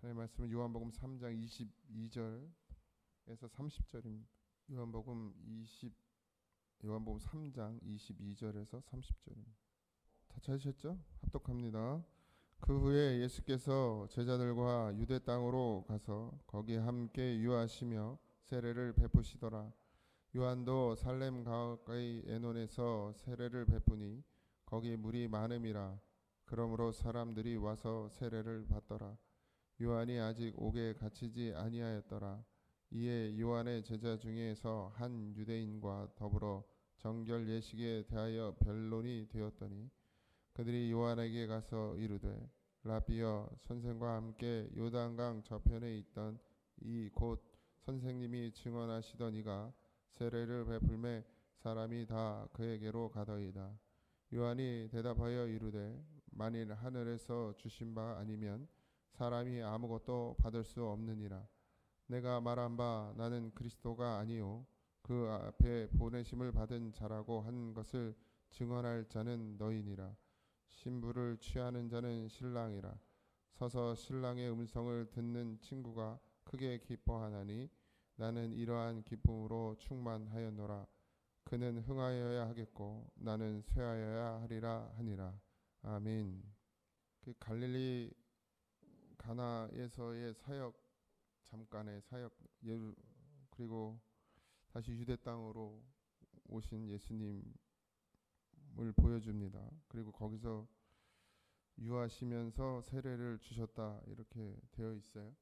하나님의 말씀은 요한복음 3장 22절에서 30절입니다. 요한복음 3장 22절에서 30절입니다. 다 찾으셨죠? 합독합니다. 그 후에 예수께서 제자들과 유대 땅으로 가서 거기에 함께 유하시며 세례를 베푸시더라. 요한도 살렘 가까이 에논에서 세례를 베푸니 거기 물이 많음이라. 그러므로 사람들이 와서 세례를 받더라. 요한이 아직 옥에 갇히지 아니하였더라. 이에 요한의 제자 중에서 한 유대인과 더불어 정결 예식에 대하여 변론이 되었더니 그들이 요한에게 가서 이르되 라비여, 선생과 함께 요단강 저편에 있던 이 곧 선생님이 증언하시던 이가 세례를 베풀매 사람이 다 그에게로 가더이다. 요한이 대답하여 이르되 만일 하늘에서 주신 바 아니면 사람이 아무것도 받을 수 없느니라. 내가 말한 바 나는 그리스도가 아니요 그 앞에 보내심을 받은 자라고 한 것을 증언할 자는 너희니라. 신부를 취하는 자는 신랑이라. 서서 신랑의 음성을 듣는 친구가 크게 기뻐하나니 나는 이러한 기쁨으로 충만하였노라. 그는 흥하여야 하겠고 나는 쇠하여야 하리라 하니라. 아멘. 그 갈릴리 가나에서의 사역, 잠깐의 사역, 그리고 다시 유대 땅으로 오신 예수님을 보여줍니다. 그리고 거기서 유하시면서 세례를 주셨다 이렇게 되어 있어요.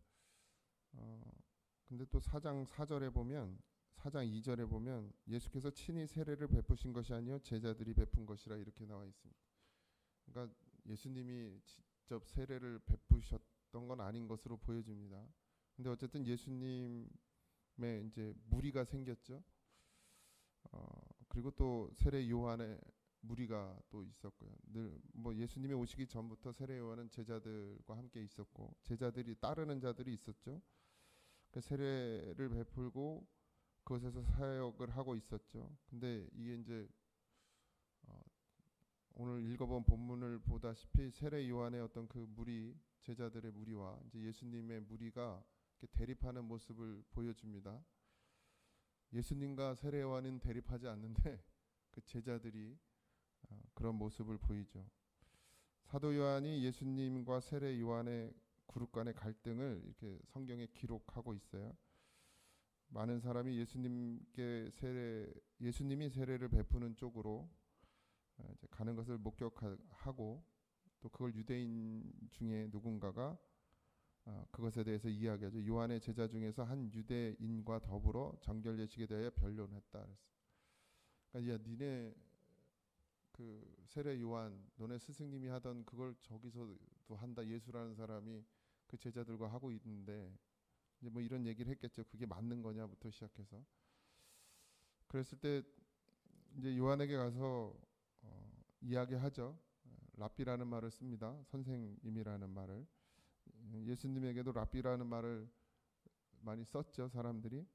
근데 또 4장 4절에 보면 4장 2절에 보면 예수께서 친히 세례를 베푸신 것이 아니요 제자들이 베푼 것이라 이렇게 나와 있습니다. 그러니까 예수님이 직접 세례를 베푸셨던 건 아닌 것으로 보여집니다. 근데 어쨌든 예수님의 이제 무리가 생겼죠. 그리고 또 세례 요한의 무리가 또 있었고요. 늘 뭐 예수님이 오시기 전부터 세례 요한은 제자들과 함께 있었고 제자들이 따르는 자들이 있었죠. 그 세례를 베풀고 그것에서 사역을 하고 있었죠. 근데 이게 이제 오늘 읽어본 본문을 보다시피 세례 요한의 어떤 그 무리, 제자들의 무리와 이제 예수님의 무리가 이렇게 대립하는 모습을 보여줍니다. 예수님과 세례 요한은 대립하지 않는데 그 제자들이 그런 모습을 보이죠. 사도 요한이 예수님과 세례 요한의 그룹 간의 갈등을 이렇게 성경에 기록하고 있어요. 많은 사람이 예수님이 세례를 베푸는 쪽으로 이제 가는 것을 목격하고 또 그걸 유대인 중에 누군가가 그것에 대해서 이야기하죠. 요한의 제자 중에서 한 유대인과 더불어 정결 예식에 대하여 변론했다. 그랬어요. 그러니까 야, 니네 그 세례 요한 너네 스승님이 하던 그걸 저기서도 한다. 예수라는 사람이 그 제자들과 하고 있는데 이제 뭐 이런 얘기를 했겠죠. 그게 맞는 거냐부터 시작해서 그랬을 때 이제 요한에게 가서 이야기하죠. 랍비라는 말을 씁니다. 선생님이라는 말을. 예수님에게도 랍비라는 말을 많이 썼죠. 사람들이.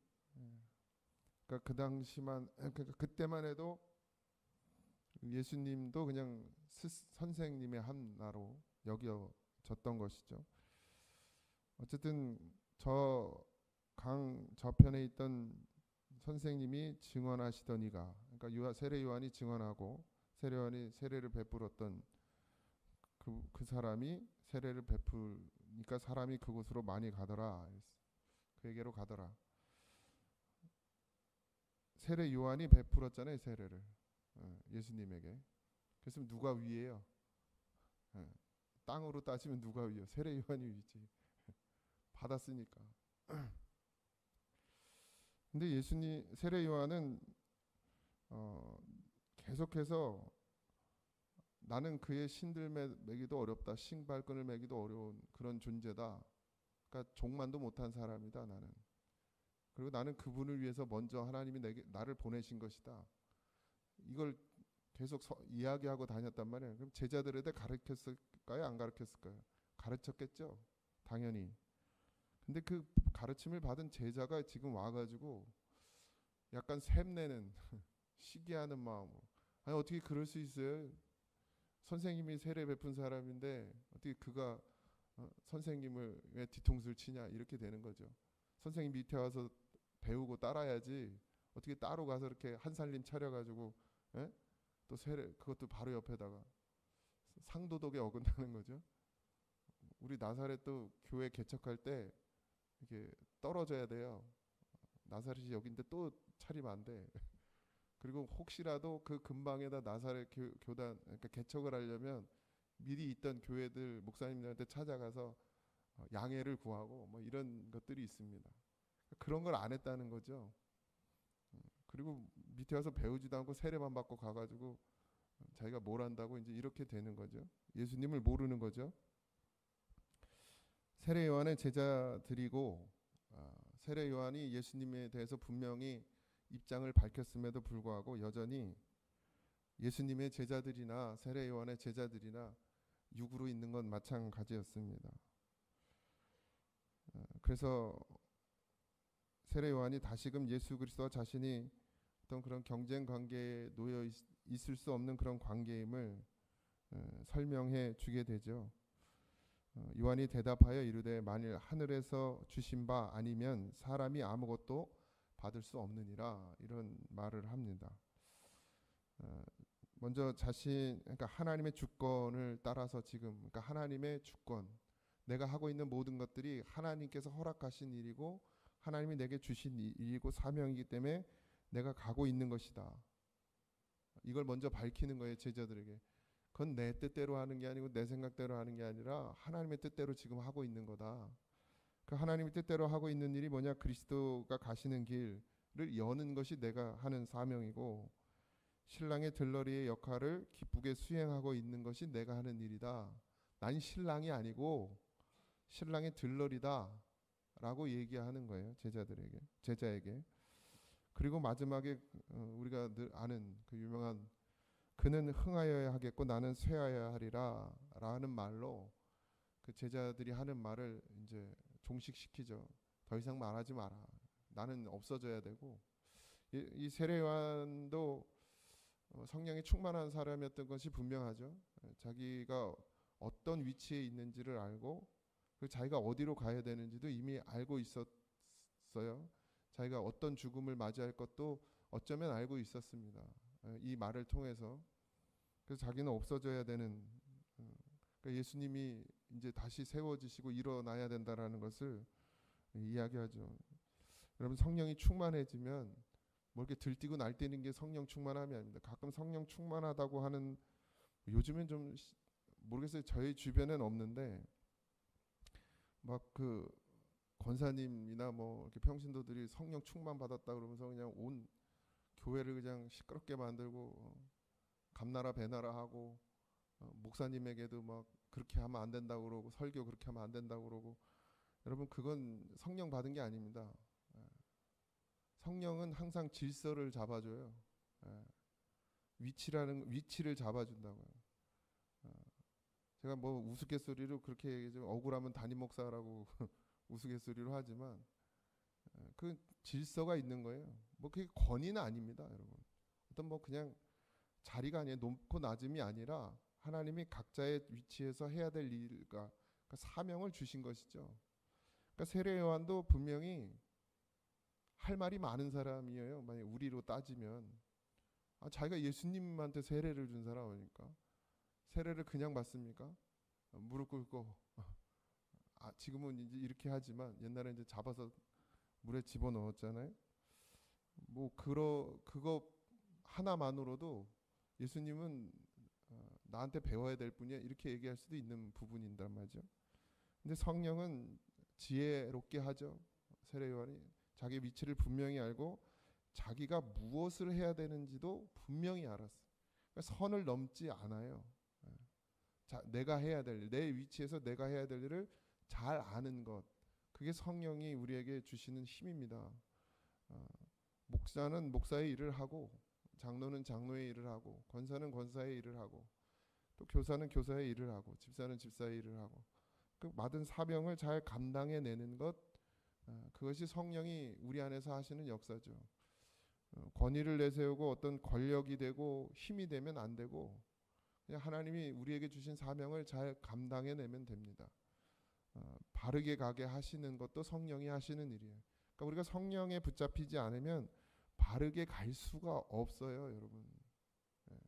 그러니까 그 당시만 그러니까 그때만 해도 예수님도 그냥 선생님의 하나로 여겨졌던 것이죠. 어쨌든 저 강 저편에 있던 선생님이 증언하시던 이가 그러니까 세례 요한이 증언하고 세례 요한이 세례를 베풀었던 그 사람이 세례를 베풀니까 사람이 그곳으로 많이 가더라. 그에게로 가더라. 세례 요한이 베풀었잖아요. 세례를 예수님에게. 그래서 누가 위에요? 땅으로 따지면 누가 위요? 세례 요한이 위지. 받았으니까. 근데 세례 요한은 계속해서 나는 그의 신들 매기도 어렵다. 신발끈을 매기도 어려운 그런 존재다. 그러니까 종만도 못한 사람이다. 나는. 그리고 나는 그분을 위해서 먼저 하나님이 나를 보내신 것이다. 이걸 계속 이야기하고 다녔단 말이에요. 그럼 제자들에게 가르쳤을까요? 안 가르쳤을까요? 가르쳤겠죠. 당연히. 근데 그 가르침을 받은 제자가 지금 와가지고 약간 샘내는 시기하는 마음으로 아니 어떻게 그럴 수 있어요? 선생님이 세례 베푼 사람인데 어떻게 그가 선생님을 왜 뒤통수를 치냐 이렇게 되는 거죠. 선생님 밑에 와서 배우고 따라야지 어떻게 따로 가서 이렇게 한 살림 차려가지고 예? 또 세례 그것도 바로 옆에다가 상도덕에 어긋나는 거죠. 우리 나사렛도 교회 개척할 때 이렇게 떨어져야 돼요. 나사렛이 여기인데 또 차리면 안 돼. 그리고 혹시라도 그 근방에다 나사렛 교단 그러니까 개척을 하려면 미리 있던 교회들 목사님들한테 찾아가서 양해를 구하고 뭐 이런 것들이 있습니다. 그런 걸 안 했다는 거죠. 그리고 밑에 와서 배우지도 않고 세례만 받고 가가지고 자기가 뭘 한다고 이제 이렇게 되는 거죠. 예수님을 모르는 거죠. 세례 요한의 제자들이고 세례 요한이 예수님에 대해서 분명히 입장을 밝혔음에도 불구하고 여전히 예수님의 제자들이나 세례 요한의 제자들이나 육으로 있는 건 마찬가지였습니다. 그래서 세례 요한이 다시금 예수 그리스도와 자신이 어떤 그런 경쟁 관계에 놓여 있을 수 없는 그런 관계임을 설명해 주게 되죠. 요한이 대답하여 이르되 만일 하늘에서 주신 바 아니면 사람이 아무것도 받을 수 없느니라 이런 말을 합니다. 먼저 그러니까 하나님의 주권을 따라서 지금 그러니까 하나님의 주권 내가 하고 있는 모든 것들이 하나님께서 허락하신 일이고 하나님이 내게 주신 일이고 사명이기 때문에 내가 가고 있는 것이다. 이걸 먼저 밝히는 거예요, 제자들에게. 그건 내 뜻대로 하는 게 아니고 내 생각대로 하는 게 아니라 하나님의 뜻대로 지금 하고 있는 거다. 그 하나님의 뜻대로 하고 있는 일이 뭐냐? 그리스도가 가시는 길을 여는 것이 내가 하는 사명이고 신랑의 들러리의 역할을 기쁘게 수행하고 있는 것이 내가 하는 일이다. 난 신랑이 아니고 신랑의 들러리다 라고 얘기하는 거예요, 제자에게. 그리고 마지막에 우리가 늘 아는 그 유명한 그는 흥하여야 하겠고 나는 쇠하여야 하리라 라는 말로 그 제자들이 하는 말을 이제 종식시키죠. 더 이상 말하지 마라. 나는 없어져야 되고 이 세례 요한도 성령이 충만한 사람이었던 것이 분명하죠. 자기가 어떤 위치에 있는지를 알고 그리고 자기가 어디로 가야 되는지도 이미 알고 있었어요. 자기가 어떤 죽음을 맞이할 것도 어쩌면 알고 있었습니다. 이 말을 통해서. 그래서 자기는 없어져야 되는 그러니까 예수님이 이제 다시 세워지시고 일어나야 된다라는 것을 이야기하죠. 여러분 성령이 충만해지면 뭐 이렇게 들뛰고 날뛰는 게 성령 충만함이 아닙니다. 가끔 성령 충만하다고 하는 요즘엔 좀 모르겠어요. 저희 주변엔 없는데 막 그 권사님이나 뭐 이렇게 평신도들이 성령 충만 받았다 그러면서 그냥 온 교회를 그냥 시끄럽게 만들고 감나라 배나라 하고 목사님에게도 막 그렇게 하면 안 된다고 그러고 설교 그렇게 하면 안 된다고 그러고 여러분 그건 성령 받은 게 아닙니다. 성령은 항상 질서를 잡아줘요. 위치를 잡아준다고요. 제가 뭐 우스갯소리로 그렇게 얘기하면 억울하면 담임 목사라고 우스갯소리로 하지만 그 질서가 있는 거예요. 뭐 그게 권위는 아닙니다, 여러분. 어떤 뭐 그냥 자리가 아니에요. 높고 낮음이 아니라 하나님이 각자의 위치에서 해야 될 일과 그러니까 사명을 주신 것이죠. 그러니까 세례 요한도 분명히 할 말이 많은 사람이에요. 만약 우리로 따지면 자기가 예수님한테 세례를 준 사람이니까 세례를 그냥 받습니까? 무릎 꿇고 지금은 이제 이렇게 하지만 옛날에 이제 잡아서 물에 집어넣었잖아요. 뭐 그거 하나만으로도 예수님은 나한테 배워야 될 분이야 이렇게 얘기할 수도 있는 부분인단 말이죠. 근데 성령은 지혜롭게 하죠. 세례 요한이 자기 위치를 분명히 알고 자기가 무엇을 해야 되는지도 분명히 알았어요. 그러니까 선을 넘지 않아요. 내가 해야 될 일, 내 위치에서 내가 해야 될 일을 잘 아는 것, 그게 성령이 우리에게 주시는 힘입니다. 목사는 목사의 일을 하고 장로는 장로의 일을 하고 권사는 권사의 일을 하고 또 교사는 교사의 일을 하고 집사는 집사의 일을 하고 그 맡은 사명을 잘 감당해내는 것, 그것이 성령이 우리 안에서 하시는 역사죠. 권위를 내세우고 어떤 권력이 되고 힘이 되면 안 되고 그냥 하나님이 우리에게 주신 사명을 잘 감당해내면 됩니다. 바르게 가게 하시는 것도 성령이 하시는 일이에요. 그러니까 우리가 성령에 붙잡히지 않으면 바르게 갈 수가 없어요, 여러분. 예.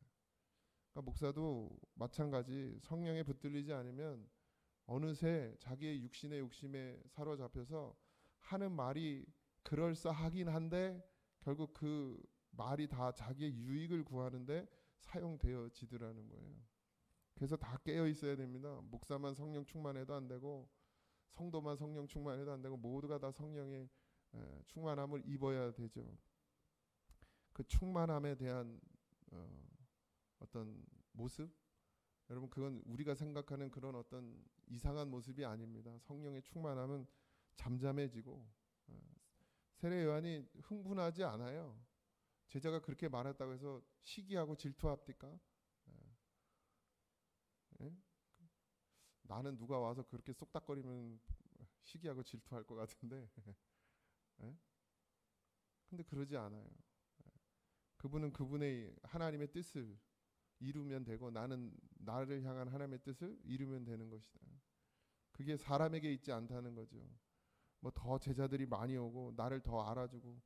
그러니까 목사도 마찬가지, 성령에 붙들리지 않으면 어느새 자기의 육신의 욕심에 사로잡혀서 하는 말이 그럴싸하긴 한데 결국 그 말이 다 자기의 유익을 구하는데 사용되어지더라는 거예요. 그래서 다 깨어 있어야 됩니다. 목사만 성령 충만해도 안 되고 성도만 성령 충만해도 안 되고 모두가 다 성령의 충만함을 입어야 되죠. 그 충만함에 대한 어떤 모습, 여러분 그건 우리가 생각하는 그런 어떤 이상한 모습이 아닙니다. 성령의 충만함은 잠잠해지고 세례 요한이 흥분하지 않아요. 제자가 그렇게 말했다고 해서 시기하고 질투합니까? 예? 나는 누가 와서 그렇게 쏙닥거리면 시기하고 질투할 것 같은데 예? 근데 그러지 않아요. 그분은 그분의 하나님의 뜻을 이루면 되고 나는 나를 향한 하나님의 뜻을 이루면 되는 것이다. 그게 사람에게 있지 않다는 거죠. 뭐 더 제자들이 많이 오고 나를 더 알아주고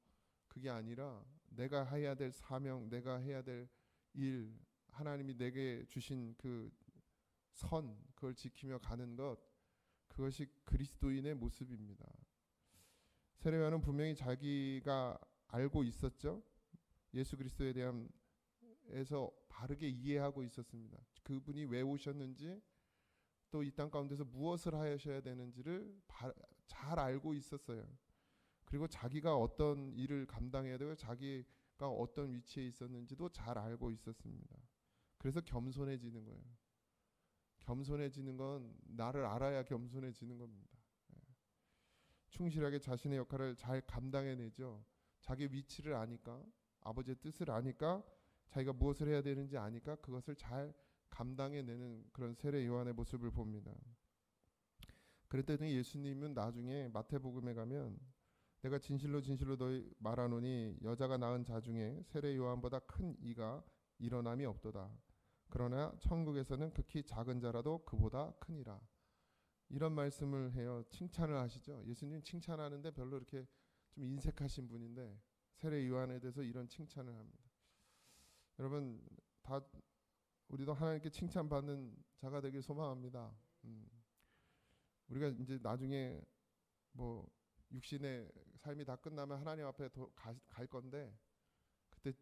그게 아니라 내가 해야 될 사명, 내가 해야 될 일, 하나님이 내게 주신 그 선, 그걸 지키며 가는 것, 그것이 그리스도인의 모습입니다. 세례 요한은 분명히 자기가 알고 있었죠. 예수 그리스도에 대한 에서 바르게 이해하고 있었습니다. 그분이 왜 오셨는지 또 이 땅 가운데서 무엇을 하셔야 되는지를 잘 알고 있었어요. 그리고 자기가 어떤 일을 감당해야 되고 자기가 어떤 위치에 있었는지도 잘 알고 있었습니다. 그래서 겸손해지는 거예요. 겸손해지는 건 나를 알아야 겸손해지는 겁니다. 충실하게 자신의 역할을 잘 감당해내죠. 자기 위치를 아니까, 아버지의 뜻을 아니까, 자기가 무엇을 해야 되는지 아니까 그것을 잘 감당해내는 그런 세례 요한의 모습을 봅니다. 그랬더니 예수님은 나중에 마태복음에 가면 내가 진실로 진실로 너희 말하노니 여자가 낳은 자 중에 세례 요한보다 큰 이가 일어남이 없도다. 그러나 천국에서는 극히 작은 자라도 그보다 크니라. 이런 말씀을 해요. 칭찬을 하시죠. 예수님 칭찬하는데 별로 이렇게 좀 인색하신 분인데 세례 요한에 대해서 이런 칭찬을 합니다. 여러분 다 우리도 하나님께 칭찬받는 자가 되길 소망합니다. 우리가 이제 나중에 뭐 육신의 삶이 다 끝나면 하나님 앞에 갈 건데 그때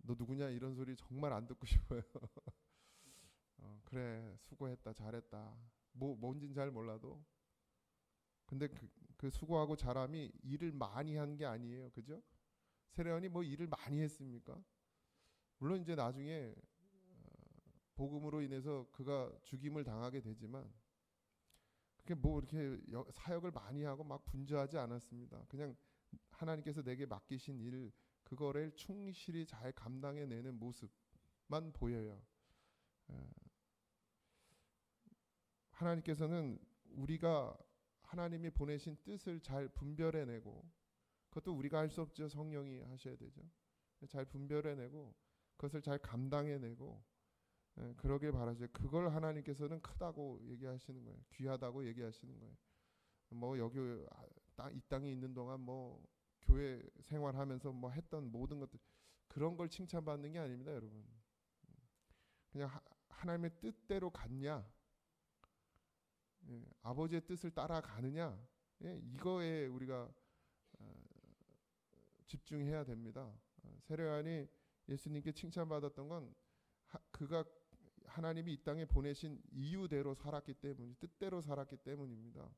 너 누구냐 이런 소리 정말 안 듣고 싶어요. 그래 수고했다 잘했다 뭔진 잘 몰라도 근데 그 수고하고 잘함이 일을 많이 한 게 아니에요. 그죠? 세례요한이 뭐 일을 많이 했습니까? 물론 이제 나중에 복음으로 인해서 그가 죽임을 당하게 되지만 그게 뭐 이렇게 사역을 많이 하고 막 분주하지 않았습니다. 그냥 하나님께서 내게 맡기신 일 그거를 충실히 잘 감당해내는 모습만 보여요. 하나님께서는 우리가 하나님이 보내신 뜻을 잘 분별해내고 그것도 우리가 할 수 없죠. 성령이 하셔야 되죠. 잘 분별해내고 그것을 잘 감당해내고 그러길 바라죠. 그걸 하나님께서는 크다고 얘기하시는 거예요. 귀하다고 얘기하시는 거예요. 뭐 여기 이 땅에 있는 동안 뭐 교회 생활하면서 뭐 했던 모든 것들 그런 걸 칭찬받는 게 아닙니다, 여러분. 그냥 하나님의 뜻대로 갔냐, 아버지의 뜻을 따라가느냐, 이거에 우리가 집중해야 됩니다. 세례요한이 예수님께 칭찬받았던 건 그가 하나님이 이 땅에 보내신 이유대로 살았기 때문, 뜻대로 살았기 때문입니다.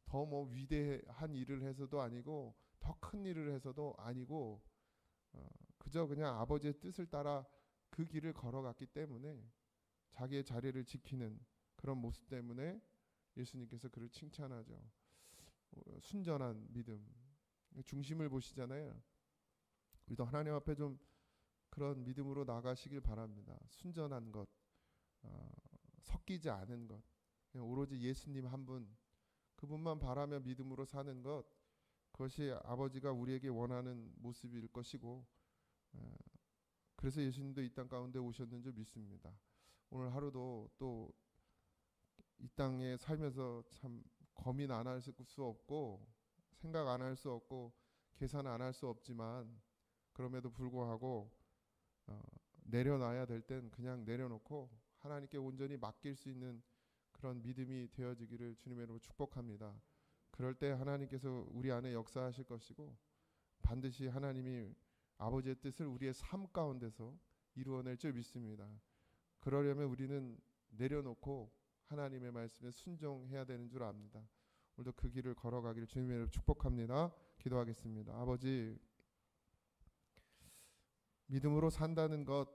더 뭐 위대한 일을 해서도 아니고 더 큰 일을 해서도 아니고 그저 그냥 아버지의 뜻을 따라 그 길을 걸어갔기 때문에 자기의 자리를 지키는 그런 모습 때문에 예수님께서 그를 칭찬하죠. 순전한 믿음, 중심을 보시잖아요. 우리도 하나님 앞에 좀 그런 믿음으로 나가시길 바랍니다. 순전한 것, 섞이지 않은 것, 그냥 오로지 예수님 한 분, 그분만 바라며 믿음으로 사는 것, 그것이 아버지가 우리에게 원하는 모습일 것이고, 그래서 예수님도 이 땅 가운데 오셨는 줄 믿습니다. 오늘 하루도 또 이 땅에 살면서 참 고민 안 할 수 없고 생각 안 할 수 없고 계산 안 할 수 없지만 그럼에도 불구하고 어, 내려놔야 될 땐 그냥 내려놓고 하나님께 온전히 맡길 수 있는 그런 믿음이 되어지기를 주님의 이름으로 축복합니다. 그럴 때 하나님께서 우리 안에 역사하실 것이고 반드시 하나님이 아버지의 뜻을 우리의 삶 가운데서 이루어낼 줄 믿습니다. 그러려면 우리는 내려놓고 하나님의 말씀에 순종해야 되는 줄 압니다. 오늘도 그 길을 걸어가기를 주님의 이름으로 축복합니다. 기도하겠습니다. 아버지, 믿음으로 산다는 것,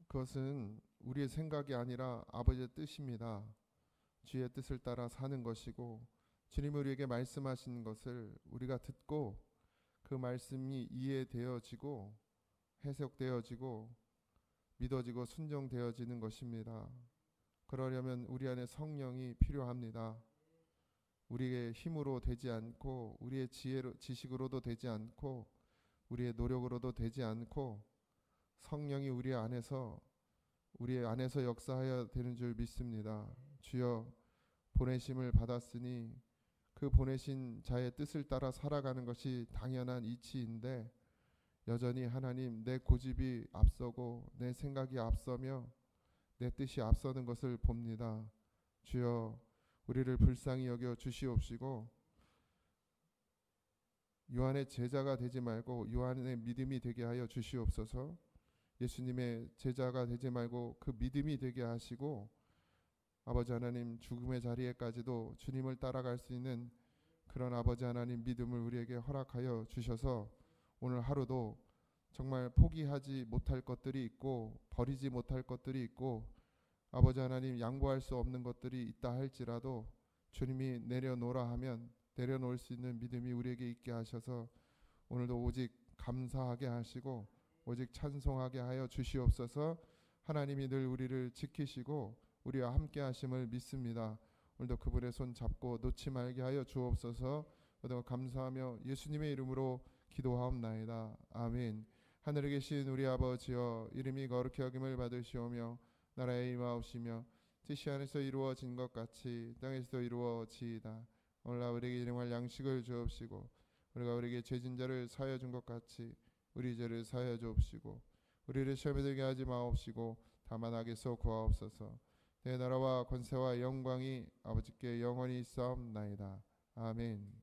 그것은 우리의 생각이 아니라 아버지의 뜻입니다. 주의 뜻을 따라 사는 것이고 주님이 우리에게 말씀하신 것을 우리가 듣고 그 말씀이 이해되어지고 해석되어지고 믿어지고 순종되어지는 것입니다. 그러려면 우리 안에 성령이 필요합니다. 우리의 힘으로 되지 않고 우리의 지식으로도 되지 않고 우리의 노력으로도 되지 않고 성령이 우리 안에서 역사하여 되는 줄 믿습니다. 주여, 보내심을 받았으니 그 보내신 자의 뜻을 따라 살아가는 것이 당연한 이치인데 여전히 하나님, 내 고집이 앞서고 내 생각이 앞서며 내 뜻이 앞서는 것을 봅니다. 주여, 우리를 불쌍히 여겨 주시옵시고 요한의 제자가 되지 말고 요한의 믿음이 되게 하여 주시옵소서. 예수님의 제자가 되지 말고 그 믿음이 되게 하시고 아버지 하나님, 죽음의 자리에까지도 주님을 따라갈 수 있는 그런 아버지 하나님 믿음을 우리에게 허락하여 주셔서 오늘 하루도 정말 포기하지 못할 것들이 있고 버리지 못할 것들이 있고 아버지 하나님, 양보할 수 없는 것들이 있다 할지라도 주님이 내려놓으라 하면 내려놓을 수 있는 믿음이 우리에게 있게 하셔서 오늘도 오직 감사하게 하시고 오직 찬송하게 하여 주시옵소서. 하나님이 늘 우리를 지키시고 우리와 함께 하심을 믿습니다. 오늘도 그분의 손 잡고 놓지 말게 하여 주옵소서. 오늘도 감사하며 예수님의 이름으로 기도하옵나이다. 아멘. 하늘에 계신 우리 아버지여, 이름이 거룩히 여김을 받으시오며 나라의 임하옵시며 뜻이 하늘에서 이루어진 것 같이 땅에서도 이루어지이다. 오늘날 우리에게 일용할 양식을 주옵시고 우리가 우리에게 죄진 자를 사하여 준 것 같이 우리 죄를 사하여 주옵시고 우리를 시험에 들게 하지 마옵시고 다만 악에서 구하옵소서. 내 나라와 권세와 영광이 아버지께 영원히 있사옵나이다. 아멘.